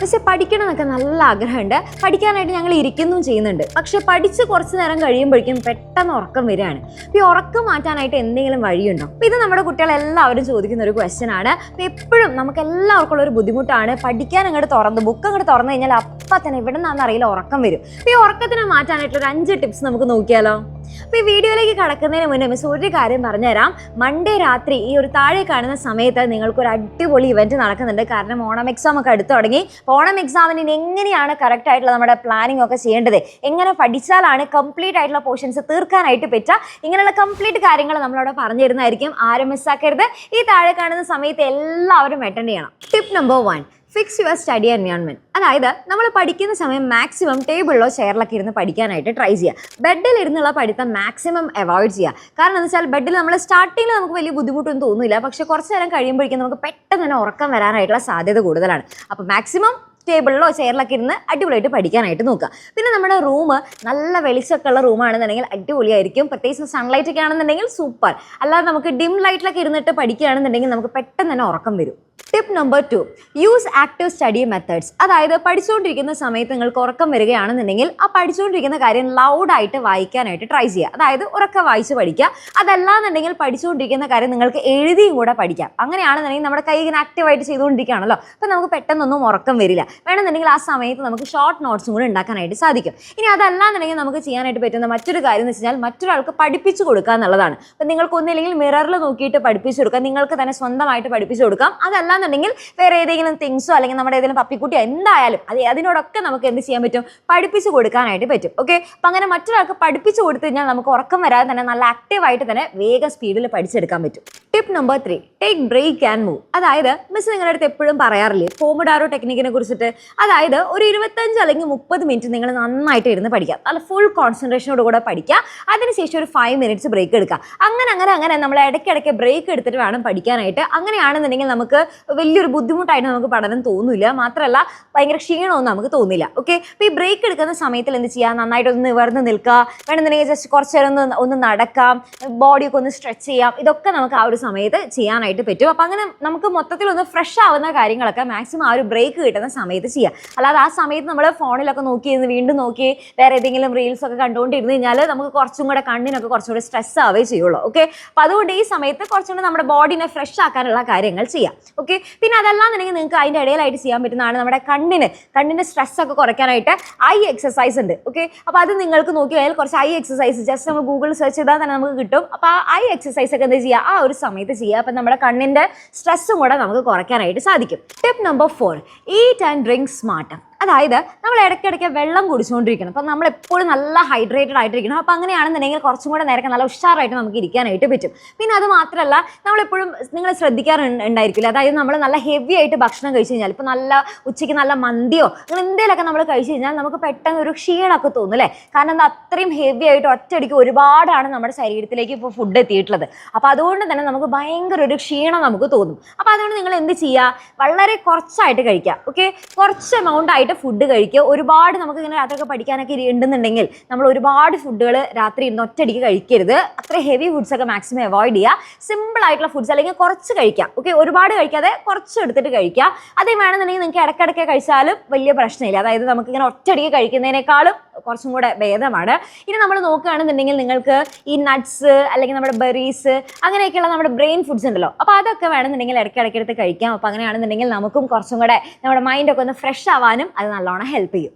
പക്ഷേ പഠിക്കണം എന്നൊക്കെ നല്ല ആഗ്രഹമുണ്ട്, പഠിക്കാനായിട്ട് ഞങ്ങൾ ഇരിക്കുന്നതും ചെയ്യുന്നുണ്ട്. പക്ഷെ പഠിച്ച് കുറച്ച് നേരം കഴിയുമ്പോഴേക്കും പെട്ടെന്ന് ഉറക്കം വരികയാണ്. അപ്പോൾ ഈ ഉറക്കം മാറ്റാനായിട്ട് എന്തെങ്കിലും വഴിയുണ്ടോ? അപ്പോൾ ഇത് നമ്മുടെ കുട്ടികളെല്ലാവരും ചോദിക്കുന്ന ഒരു ക്വസ്റ്റ്യൻ ആണ്. അപ്പോൾ എപ്പോഴും നമുക്ക് എല്ലാവർക്കും ഉള്ളൊരു ബുദ്ധിമുട്ടാണ്, പഠിക്കാൻ അങ്ങോട്ട് ബുക്ക് അങ്ങോട്ട് തുറന്നു കഴിഞ്ഞാൽ അപ്പം തന്നെ ഇവിടെ നിന്നാണെന്ന് അറിയില്ല ഉറക്കം വരും. അപ്പോൾ ഈ ഉറക്കത്തിനെ മാറ്റാനായിട്ടുള്ള ഒരു 5 ടിപ്സ് നമുക്ക് നോക്കിയാലോ? അപ്പോൾ ഈ വീഡിയോയിലേക്ക് കടക്കുന്നതിന് മുന്നേ മിസ് ഒരു കാര്യം പറഞ്ഞുതരാം. മൺഡേ രാത്രി ഈ ഒരു താഴെ കാണുന്ന സമയത്ത് നിങ്ങൾക്കൊരു അടിപൊളി ഇവൻറ്റ് നടക്കുന്നുണ്ട്. കാരണം ഓണം എക്സാം ഒക്കെ അടുത്ത് തുടങ്ങി. ഓണം എക്സാമിന് എങ്ങനെയാണ് കറക്റ്റ് ആയിട്ടുള്ള നമ്മുടെ പ്ലാനിങ് ഒക്കെ ചെയ്യേണ്ടത്, എങ്ങനെ പഠിച്ചാലാണ് കംപ്ലീറ്റ് ആയിട്ടുള്ള പോർഷൻസ് തീർക്കാനായിട്ട് പറ്റുക, ഇങ്ങനെയുള്ള കംപ്ലീറ്റ് കാര്യങ്ങൾ നമ്മളവിടെ പറഞ്ഞു തരുന്നതായിരിക്കും. ആരും മിസ്സാക്കരുത്. ഈ താഴെ കാണുന്ന സമയത്ത് എല്ലാവരും അറ്റൻഡ് ചെയ്യണം. Tip number 1, fix your study environment. അതായത് നമ്മൾ പഠിക്കുന്ന സമയം മാക്സിമം ടേബിളിലോ ചെയറിലൊക്കെ ഇരുന്ന് പഠിക്കാനായിട്ട് ട്രൈ ചെയ്യുക. ബെഡിൽ ഇരുന്നുള്ള പഠിത്തം മാക്സിമം അവോയ്ഡ് ചെയ്യുക. കാരണം എന്ന് വെച്ചാൽ ബെഡിൽ നമ്മൾ സ്റ്റാർട്ടിങ്ങിൽ നമുക്ക് വലിയ ബുദ്ധിമുട്ടൊന്നും തോന്നില്ല, പക്ഷെ കുറച്ച് നേരം കഴിയുമ്പോഴേക്കും നമുക്ക് പെട്ടെന്ന് തന്നെ ഉറക്കം വരാനായിട്ടുള്ള സാധ്യത കൂടുതലാണ്. അപ്പോൾ മാക്സിമം ടേബിളിലോ ചെയറിലൊക്കെ ഇരുന്ന് അടിപൊളിയായിട്ട് പഠിക്കാനായിട്ട് നോക്കുക. പിന്നെ നമ്മുടെ റൂം നല്ല വെളിച്ചമൊക്കെ ഉള്ള റൂമാണെന്നുണ്ടെങ്കിൽ അടിപൊളിയായിരിക്കും. പ്രത്യേകിച്ച് സൺലൈറ്റ് ഒക്കെ ആണെന്നുണ്ടെങ്കിൽ സൂപ്പർ. അല്ലാതെ നമുക്ക് ഡിം ലൈറ്റിലൊക്കെ ഇരുന്നിട്ട് പഠിക്കുകയാണെന്നുണ്ടെങ്കിൽ നമുക്ക് പെട്ടെന്ന് തന്നെ ഉറക്കം വരും. Tip number 2, use active study methods. അതായത് പഠിച്ചുകൊണ്ടിരിക്കുന്ന സമയത്ത് നിങ്ങൾക്ക് ഉറക്കം വരികയാണെന്നുണ്ടെങ്കിൽ ആ പഠിച്ചുകൊണ്ടിരിക്കുന്ന കാര്യം ലൗഡായിട്ട് വായിക്കാനായിട്ട് ട്രൈ ചെയ്യുക. അതായത് ഉറക്കം വായിച്ച് പഠിക്കുക. അതല്ലാന്നുണ്ടെങ്കിൽ പഠിച്ചുകൊണ്ടിരിക്കുന്ന കാര്യം നിങ്ങൾക്ക് എഴുതിയും കൂടെ പഠിക്കാം. അങ്ങനെയാണെന്നുണ്ടെങ്കിൽ നമ്മുടെ കൈ ഇങ്ങനെ ആക്റ്റീവായിട്ട് ചെയ്തുകൊണ്ടിരിക്കുകയാണല്ലോ, അപ്പോൾ നമുക്ക് പെട്ടെന്നൊന്നും ഉറക്കം വരില്ല. വേണമെന്നുണ്ടെങ്കിൽ ആ സമയത്ത് നമുക്ക് ഷോർട്ട് നോട്ട്സും കൂടെ ഉണ്ടാക്കാനായിട്ട് സാധിക്കും. ഇനി അതല്ലാന്നുണ്ടെങ്കിൽ നമുക്ക് ചെയ്യാനായിട്ട് പറ്റുന്ന മറ്റൊരു കാര്യം എന്ന് വെച്ചാൽ മറ്റൊരാൾക്ക് പഠിപ്പിച്ചു കൊടുക്കുക എന്നുള്ളതാണ്. അപ്പം നിങ്ങൾക്ക് ഒന്നില്ലെങ്കിൽ മിററിൽ നോക്കിയിട്ട് പഠിപ്പിച്ചു കൊടുക്കാം, നിങ്ങൾക്ക് തന്നെ സ്വന്തമായിട്ട് പഠിപ്പിച്ചു കൊടുക്കാം. അതല്ലാന്നുണ്ടെങ്കിൽ വേറെ ഏതെങ്കിലും തിങ്സോ അല്ലെങ്കിൽ നമ്മുടെ ഏതെങ്കിലും പപ്പിക്കുട്ടിയോ എന്തായാലും അതിനോടൊക്കെ നമുക്ക് എന്ത് ചെയ്യാൻ പറ്റും, പഠിപ്പിച്ചു കൊടുക്കാനായിട്ട് പറ്റും. ഓക്കെ, അപ്പം അങ്ങനെ മറ്റൊരാൾക്ക് പഠിപ്പിച്ചു കൊടുത്തു കഴിഞ്ഞാൽ നമുക്ക് ഉറക്കം വരാതെ തന്നെ നല്ല ആക്റ്റീവായിട്ട് തന്നെ വേഗം സ്പീഡിൽ പഠിച്ചെടുക്കാൻ പറ്റും. Tip number 3, take break and move. അതായത് മിസ് നിങ്ങളുടെ അടുത്ത് എപ്പോഴും പറയാറില്ലേ പോമഡാരോ ടെക്നിക്കിനെ കുറിച്ചിട്ട്? അതായത് ഒരു 25 അല്ലെങ്കിൽ 30 മിനിറ്റ് നിങ്ങൾ നന്നായിട്ട് ഇരുന്ന് പഠിക്കുക, നല്ല ഫുൾ കോൺസെൻട്രേഷനോട് കൂടെ പഠിക്കുക. അതിനുശേഷം ഒരു 5 മിനിറ്റ്സ് ബ്രേക്ക് എടുക്കുക. അങ്ങനെ നമ്മൾ ഇടയ്ക്കിടയ്ക്ക് ബ്രേക്ക് എടുത്തിട്ട് വേണം പഠിക്കാനായിട്ട്. അങ്ങനെയാണെന്നുണ്ടെങ്കിൽ നമുക്ക് വലിയൊരു ബുദ്ധിമുട്ടായിട്ട് നമുക്ക് പഠനം തോന്നില്ല, മാത്രമല്ല ഭയങ്കര ക്ഷീണമൊന്നും നമുക്ക് തോന്നില്ല. ഓക്കെ, അപ്പോൾ ഈ ബ്രേക്ക് എടുക്കുന്ന സമയത്തിൽ എന്ത് ചെയ്യുക, നന്നായിട്ടൊന്ന് നിവർന്ന് നിൽക്കുക, വേണമെന്നുണ്ടെങ്കിൽ ജസ്റ്റ് കുറച്ച് നേരം ഒന്ന് നടക്കാം, ബോഡിയൊക്കെ ഒന്ന് സ്ട്രെച്ച് ചെയ്യാം. ഇതൊക്കെ നമുക്ക് ആ ഒരു സമയത്ത് ചെയ്യാനായിട്ട് പറ്റും. അപ്പം അങ്ങനെ നമുക്ക് മൊത്തത്തിൽ ഒന്ന് ഫ്രഷ് ആവുന്ന കാര്യങ്ങളൊക്കെ മാക്സിമം ആ ഒരു ബ്രേക്ക് കിട്ടുന്ന സമയത്ത് ചെയ്യാം. അല്ലാതെ ആ സമയത്ത് നമ്മൾ ഫോണിലൊക്കെ നോക്കിയിരുന്ന് വീണ്ടും നോക്കി വേറെ ഏതെങ്കിലും റീൽസ് ഒക്കെ കണ്ടുകൊണ്ടിരുന്ന് കഴിഞ്ഞാൽ നമുക്ക് കുറച്ചും കൂടെ കണ്ണിനൊക്കെ കുറച്ചും കൂടെ സ്ട്രെസ് ആവേ ചെയ്യുള്ളൂ. ഓക്കെ, അപ്പോൾ അതുകൊണ്ട് ഈ സമയത്ത് കുറച്ചും കൂടെ നമ്മുടെ ബോഡിനെ ഫ്രഷ് ആക്കാനുള്ള കാര്യങ്ങൾ ചെയ്യാം. ഓക്കെ, പിന്നെ അതല്ലാന്നുണ്ടെങ്കിൽ നിങ്ങൾക്ക് അതിൻ്റെ ഇടയിലായിട്ട് ചെയ്യാൻ പറ്റുന്നതാണ് നമ്മുടെ കണ്ണിൻ്റെ സ്ട്രെസ് ഒക്കെ കുറയ്ക്കാനായിട്ട് ഐ എക്സസൈസ് ഉണ്ട്. ഓക്കെ, അപ്പോൾ അത് നിങ്ങൾക്ക് നോക്കിയാൽ കുറച്ച് ഐ എക്സസൈസ് ജസ്റ്റ് നമ്മൾ ഗൂഗിളിൽ സെർച്ച് ചെയ്താൽ തന്നെ നമുക്ക് കിട്ടും. അപ്പോൾ ആ ഐ എക്സസൈസ് ഒക്കെ എന്താ ചെയ്യുക, ആ ഒരു സമയത്ത് ചെയ്യുക. അപ്പം നമ്മുടെ കണ്ണിൻ്റെ സ്ട്രെസ്സും കൂടെ നമുക്ക് കുറയ്ക്കാനായിട്ട് സാധിക്കും. Tip number 4, eat and drink smart. അതായത് നമ്മൾ ഇടയ്ക്കിടയ്ക്ക് വെള്ളം കുടിച്ചുകൊണ്ടിരിക്കണം. അപ്പം നമ്മൾ എപ്പോഴും നല്ല ഹൈഡ്രേറ്റഡ് ആയിട്ടിരിക്കണം. അപ്പോൾ അങ്ങനെയാണെന്നുണ്ടെങ്കിൽ കുറച്ചും കൂടെ നേരം നല്ല ഉഷാറായിട്ട് നമുക്ക് ഇരിക്കാനായിട്ട് പറ്റും. പിന്നെ അത് മാത്രമല്ല നമ്മളെപ്പോഴും നിങ്ങൾ ശ്രദ്ധിക്കാറുണ്ടായിരിക്കില്ല, അതായത് നമ്മൾ നല്ല ഹെവി ആയിട്ട് ഭക്ഷണം കഴിച്ച് കഴിഞ്ഞാൽ, ഇപ്പോൾ നല്ല ഉച്ചയ്ക്ക് നല്ല മന്തിയോ അങ്ങനെ എന്തെങ്കിലുമൊക്കെ നമ്മൾ കഴിച്ച് കഴിഞ്ഞാൽ നമുക്ക് പെട്ടെന്ന് ഒരു ക്ഷീണമൊക്കെ തോന്നും അല്ലേ? കാരണം എന്താ, അത്രയും ഹെവി ആയിട്ട് ഒറ്റയടിക്ക് ഒരുപാടാണ് നമ്മുടെ ശരീരത്തിലേക്ക് ഇപ്പോൾ ഫുഡ് എത്തിയിട്ടുള്ളത്. അപ്പോൾ അതുകൊണ്ട് തന്നെ നമുക്ക് ഭയങ്കര ഒരു ക്ഷീണം നമുക്ക് തോന്നും. അപ്പോൾ അതുകൊണ്ട് നിങ്ങൾ എന്ത് ചെയ്യുക, വളരെ കുറച്ചായിട്ട് കഴിക്കുക. ഓക്കെ, കുറച്ച് എമൗണ്ട് ആയിട്ട് ഫുഡ് കഴിക്കുക. ഒരുപാട് നമുക്ക് ഇങ്ങനെ രാത്രിയൊക്കെ പഠിക്കാനൊക്കെ ഉണ്ടെന്നുണ്ടെങ്കിൽ നമ്മൾ ഒരുപാട് ഫുഡുകൾ രാത്രി ഇരുന്ന് ഒറ്റയടിക്ക് കഴിക്കരുത്. അത്ര ഹെവി ഫുഡ്സ് ഒക്കെ മാക്സിമം അവോയ്ഡ് ചെയ്യുക. സിമ്പിൾ ആയിട്ടുള്ള ഫുഡ്സ് അല്ലെങ്കിൽ കുറച്ച് കഴിക്കാം. ഓക്കെ, ഒരുപാട് കഴിക്കാതെ കുറച്ച് എടുത്തിട്ട് കഴിക്കുക. അതേ വേണമെന്നുണ്ടെങ്കിൽ നിങ്ങൾക്ക് ഇടയ്ക്കിടയ്ക്ക് കഴിച്ചാലും വലിയ പ്രശ്നമില്ല. അതായത് നമുക്കിങ്ങനെ ഒറ്റയടിക്ക് കഴിക്കുന്നതിനേക്കാളും കുറച്ചും കൂടെ ഭേദമാണ്. ഇനി നമ്മൾ നോക്കുകയാണെന്നുണ്ടെങ്കിൽ നിങ്ങൾക്ക് ഈ നട്ട്സ് അല്ലെങ്കിൽ നമ്മുടെ ബെറീസ് അങ്ങനെയൊക്കെയുള്ള നമ്മുടെ ബ്രെയിൻ ഫുഡ്സ് ഉണ്ടല്ലോ, അപ്പോൾ അതൊക്കെ വേണമെന്നുണ്ടെങ്കിൽ ഇടയ്ക്കിടയ്ക്ക് എടുത്ത് കഴിക്കാം. അപ്പോൾ അങ്ങനെയാണെന്നുണ്ടെങ്കിൽ നമുക്കും കുറച്ചും കൂടെ നമ്മുടെ മൈൻഡൊക്കെ ഒന്ന് ഫ്രഷ് ആവാനും അത് നല്ലോണം ഹെൽപ്പ് ചെയ്യും.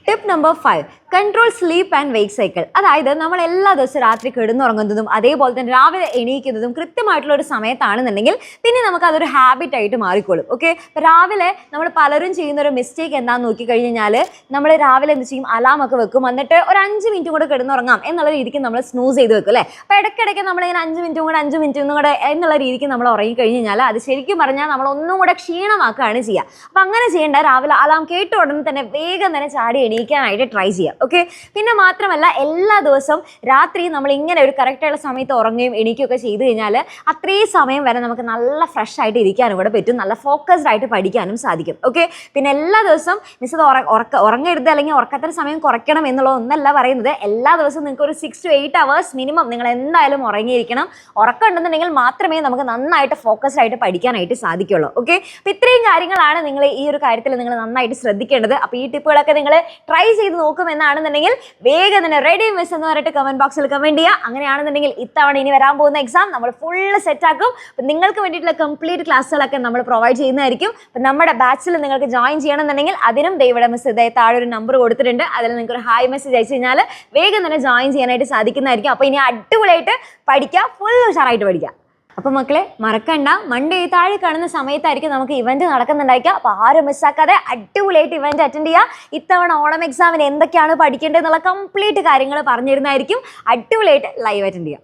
Tip number 5, control sleep and വെയ്ക്ക് cycle. അതായത് നമ്മൾ എല്ലാ ദിവസവും രാത്രി കിടന്നുറങ്ങുന്നതും അതേപോലെ തന്നെ രാവിലെ എണീക്കുന്നതും കൃത്യമായിട്ടുള്ള ഒരു സമയത്താണെന്നുണ്ടെങ്കിൽ പിന്നെ നമുക്ക് അതൊരു ഹാബിറ്റ് ആയിട്ട് മാറിക്കോളും. ഓക്കെ, രാവിലെ നമ്മൾ പലരും ചെയ്യുന്ന ഒരു മിസ്റ്റേക്ക് എന്താണെന്ന് നോക്കിക്കഴിഞ്ഞാൽ നമ്മൾ രാവിലെ എന്ത് ചെയ്യും, അലാം ഒക്കെ വെക്കും, എന്നിട്ട് ഒരു 5 മിനിറ്റ് കൂടെ കിടന്നുറങ്ങാം എന്നുള്ള രീതിക്ക് നമ്മൾ സ്നൂസ് ചെയ്ത് വെക്കും അല്ലേ? അപ്പോൾ ഇടയ്ക്കിടയ്ക്ക് നമ്മളിങ്ങനെ 5 മിനിറ്റും കൂടെ എന്നുള്ള രീതിക്ക് നമ്മൾ ഉറങ്ങിക്കഴിഞ്ഞാൽ അത് ശരിക്കും പറഞ്ഞാൽ നമ്മൾ ഒന്നും കൂടെ ക്ഷീണമാക്കുകയാണ് ചെയ്യുക. അപ്പോൾ അങ്ങനെ ചെയ്യേണ്ട, രാവിലെ അലാം കേട്ട ഉടനെ തന്നെ വേഗം തന്നെ ചാടി എണീക്കാനായിട്ട് ട്രൈ ചെയ്യാം. ഓക്കെ, പിന്നെ മാത്രമല്ല എല്ലാ ദിവസവും രാത്രി നമ്മൾ ഇങ്ങനെ ഒരു കറക്റ്റായുള്ള സമയത്ത് ഉറങ്ങുകയും എണീക്കുകയൊക്കെ ചെയ്ത് കഴിഞ്ഞാൽ അത്രയും സമയം വരെ നമുക്ക് നല്ല ഫ്രഷ് ആയിട്ട് ഇരിക്കാനും ഇവിടെ പറ്റും, നല്ല ഫോക്കസ്ഡ് ആയിട്ട് പഠിക്കാനും സാധിക്കും. ഓക്കെ, പിന്നെ എല്ലാ ദിവസവും മിസ് ഉറങ്ങരുത് അല്ലെങ്കിൽ ഉറക്കത്തിന് സമയം കുറയ്ക്കണം എന്നുള്ളതൊന്നല്ല പറയുന്നത്. എല്ലാ ദിവസവും നിങ്ങൾക്ക് ഒരു 6 to 8 hours മിനിമം നിങ്ങൾ എന്തായാലും ഉറങ്ങിയിരിക്കണം. ഉറക്കം ഉണ്ടെന്നുണ്ടെങ്കിൽ മാത്രമേ നമുക്ക് നന്നായിട്ട് ഫോക്കസ്ഡ് ആയിട്ട് പഠിക്കാനായിട്ട് സാധിക്കുള്ളൂ. ഓക്കെ, അപ്പോൾ ഇത്രയും കാര്യങ്ങളാണ് നിങ്ങൾ ഈ ഒരു കാര്യത്തിൽ നിങ്ങൾ നന്നായിട്ട് ശ്രദ്ധിക്കേണ്ടത്. അപ്പോൾ ഈ ടിപ്പുകളൊക്കെ നിങ്ങൾ ട്രൈ ചെയ്ത് നോക്കുമെന്നാണെന്നുണ്ടെങ്കിൽ വേഗം തന്നെ റെഡി മിസ് എന്ന് പറഞ്ഞിട്ട് കമന്റ് ബോക്സിൽ കമന്റ് ചെയ്യുക. അങ്ങനെയാണെന്നുണ്ടെങ്കിൽ ഇത്തവണ ഇനി വരാൻ പോകുന്ന എക്സാം നമ്മൾ ഫുള്ള് സെറ്റ് ആക്കും. അപ്പം നിങ്ങൾക്ക് വേണ്ടിയിട്ടുള്ള കംപ്ലീറ്റ് ക്ലാസ്സുകളൊക്കെ നമ്മൾ പ്രൊവൈഡ് ചെയ്യുന്നതായിരിക്കും. അപ്പം നമ്മുടെ ബാച്ചിൽ നിങ്ങൾക്ക് ജോയിൻ ചെയ്യണമെന്നുണ്ടെങ്കിൽ അതിനും ഇവിടെ മിസ് താഴെ ഒരു നമ്പർ കൊടുത്തിട്ടുണ്ട്. അതിൽ നിങ്ങൾക്ക് ഒരു ഹായ് മെസ്സേജ് അയച്ചു കഴിഞ്ഞാൽ വേഗം തന്നെ ജോയിൻ ചെയ്യാനായിട്ട് സാധിക്കുന്നതായിരിക്കും. അപ്പോൾ ഇനി അടിപൊളിയായിട്ട് പഠിക്കുക, ഫുൾ ഉഷാറായിട്ട് പഠിക്കുക. അപ്പോൾ മക്കളെ മറക്കണ്ട, മൺഡേ താഴെ കാണുന്ന സമയത്തായിരിക്കും നമുക്ക് ഇവന്റ് നടക്കുന്നുണ്ടായിരിക്കുക. അപ്പോൾ ആരും മിസ്സാക്കാതെ അടിപൊളിയായിട്ട് ഇവന്റ് അറ്റൻഡ് ചെയ്യുക. ഇത്തവണ ഓണം എക്സാമിന് എന്തൊക്കെയാണ് പഠിക്കേണ്ടത് എന്നുള്ള കംപ്ലീറ്റ് കാര്യങ്ങൾ പറഞ്ഞിരുന്നതായിരിക്കും. അടിപൊളിയായിട്ട് ലൈവ് അറ്റൻഡ് ചെയ്യുക.